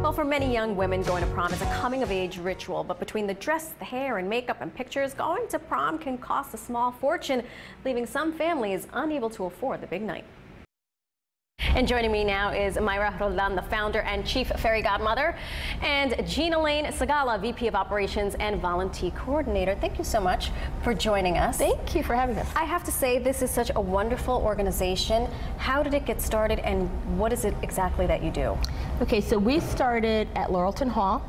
Well, for many young women, going to prom is a coming-of-age ritual, but between the dress, the hair, and makeup and pictures, going to prom can cost a small fortune, leaving some families unable to afford the big night. And joining me now is Myra Roldan, the founder and chief fairy godmother, and Gina Lane Sagala, VP of Operations and Volunteer Coordinator. Thank you so much for joining us. Thank you for having us. I have to say, this is such a wonderful organization. How did it get started, and what is it exactly that you do? Okay, so we started at Laurelton Hall.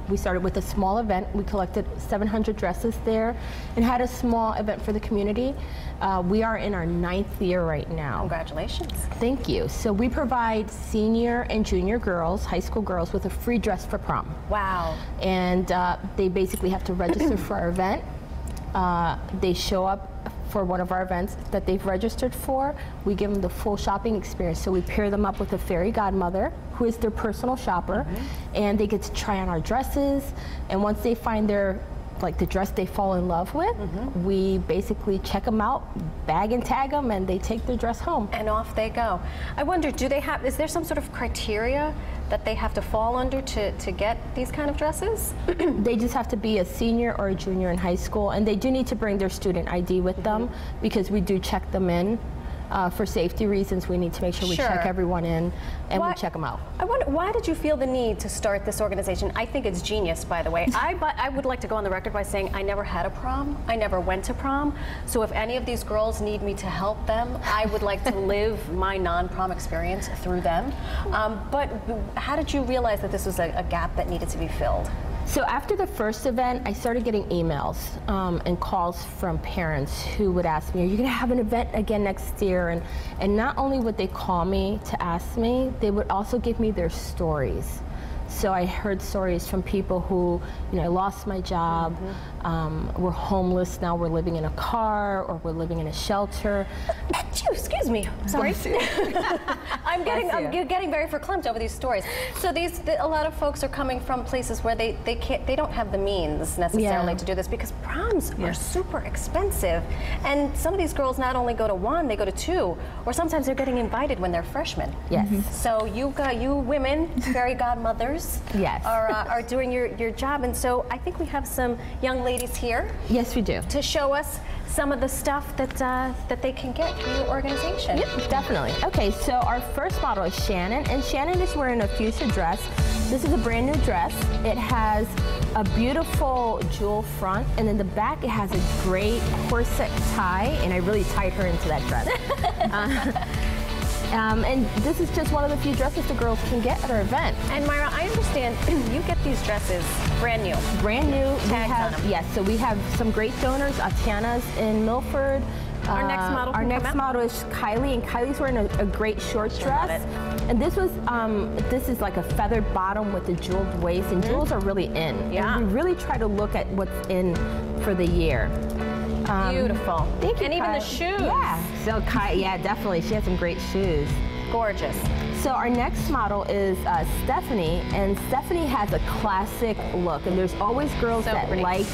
We started with a small event. We collected 700 dresses there and had a small event for the community. We are in our 9th year right now. Congratulations. Thank you. So we provide senior and junior girls, high school girls, with a free dress for prom. Wow. And they basically have to register for our event. They show up for one of our events that they've registered for. We give them the full shopping experience. So we pair them up with a fairy godmother who is their personal shopper, and they get to try on our dresses. And once they find their the dress they fall in love with, we basically check them out, bag and tag them, and they take their dress home. And off they go. I wonder, is there some sort of criteria that they have to fall under to get these kind of dresses? They just have to be a senior or a junior in high school, and they do need to bring their student ID with them, because we do check them in. For safety reasons, we need to make sure we check everyone in, and we check them out. I wonder, why did you feel the need to start this organization? I think it's genius, by the way. I would like to go on the record by saying I never had a prom. I never went to prom. So if any of these girls need me to help them, I would like to live my non-prom experience through them. But how did you realize that this was a gap that needed to be filled? So after the first event, I started getting emails and calls from parents who would ask me, are you going to have an event again next year? And not only would they call me to ask me, they would also give me their stories. So I heard stories from people who, I lost my job, we're homeless now, we're living in a car, or we're living in a shelter. Excuse me, sorry. I'm getting very verklempt over these stories. So a lot of folks are coming from places where they don't have the means necessarily to do this, because proms are super expensive. And some of these girls not only go to one, they go to two, or sometimes they're getting invited when they're freshmen. Yes. So you women, fairy godmothers, are doing your job. And so I think we have some young ladies here. Yes, we do. To show us some of the stuff that they can get for your organization. Yep, definitely. Okay, so our first model is Shannon, and Shannon is wearing a fuchsia dress. This is a brand new dress. It has a beautiful jewel front, and in the back it has a great corset tie, and I really tied her into that dress. And this is just one of the few dresses the girls can get at our event. And Myra, I understand you get these dresses brand new. Brand new. Yes, so we have some great donors, Atiana's in Milford. Our next model is Kylie, and Kylie's wearing a great short dress. And this is like a feathered bottom with a jeweled waist, and jewels are really in. Yeah. And we really try to look at what's in for the year. Beautiful. Thank you, and even the shoes. Yeah. So definitely. She has some great shoes. Gorgeous. So our next model is Stephanie, and Stephanie has a classic look, and there's always girls that like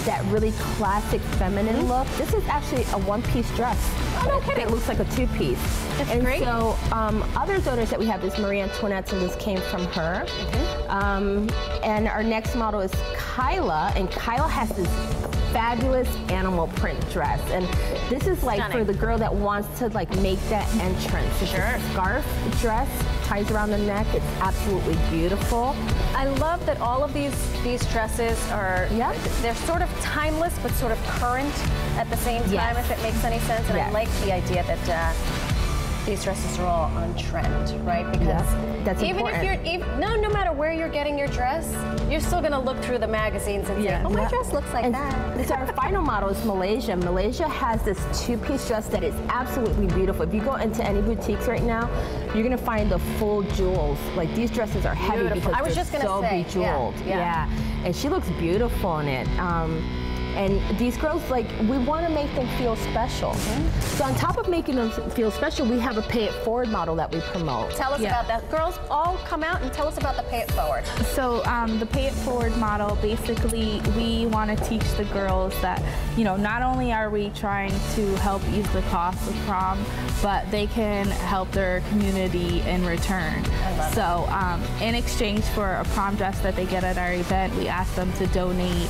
that really classic feminine look. This is actually a one-piece dress. Oh, no kidding. It looks like a two-piece. That's great. So other donors that we have is Marie Antoinette's, and this came from her. And our next model is Kyla, and Kyla has this fabulous animal print dress, and this is for the girl that wants to make that entrance. It's a scarf dress, ties around the neck. It's absolutely beautiful. I love that all of these dresses are they're sort of timeless but sort of current at the same time, if it makes any sense. And I like the idea that these dresses are all on trend, right? Because that's even important. if no matter where you're getting your dress, you're still going to look through the magazines and say, oh, my dress looks like that. So our final model is Malaysia. Malaysia has this two-piece dress that is absolutely beautiful. If you go into any boutiques right now, you're going to find the full jewels. These dresses are heavy because they're so bejeweled. And she looks beautiful in it. And these girls, like, we want to make them feel special. So on top of making them feel special, we have a pay it forward model that we promote. Tell us about that. Girls, all come out and tell us about the pay it forward. So the pay it forward model, basically we want to teach the girls that, you know, not only are we trying to help ease the cost of prom, but they can help their community in return. So in exchange for a prom dress that they get at our event, we ask them to donate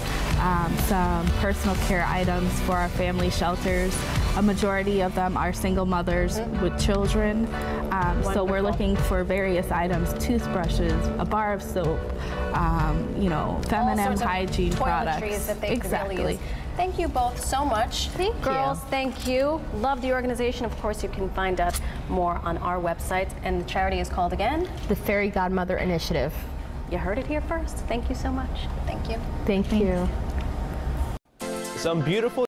some personal care items for our family shelters. A majority of them are single mothers with children. So we're looking for various items, toothbrushes, a bar of soap, you know, feminine hygiene products. That they could really use. Thank you both so much. Thank you. Girls, thank you. Love the organization. Of course, you can find out more on our website. And the charity is called again? The Fairy Godmother Initiative. You heard it here first. Thank you so much. Thank you. Thank you. Some beautiful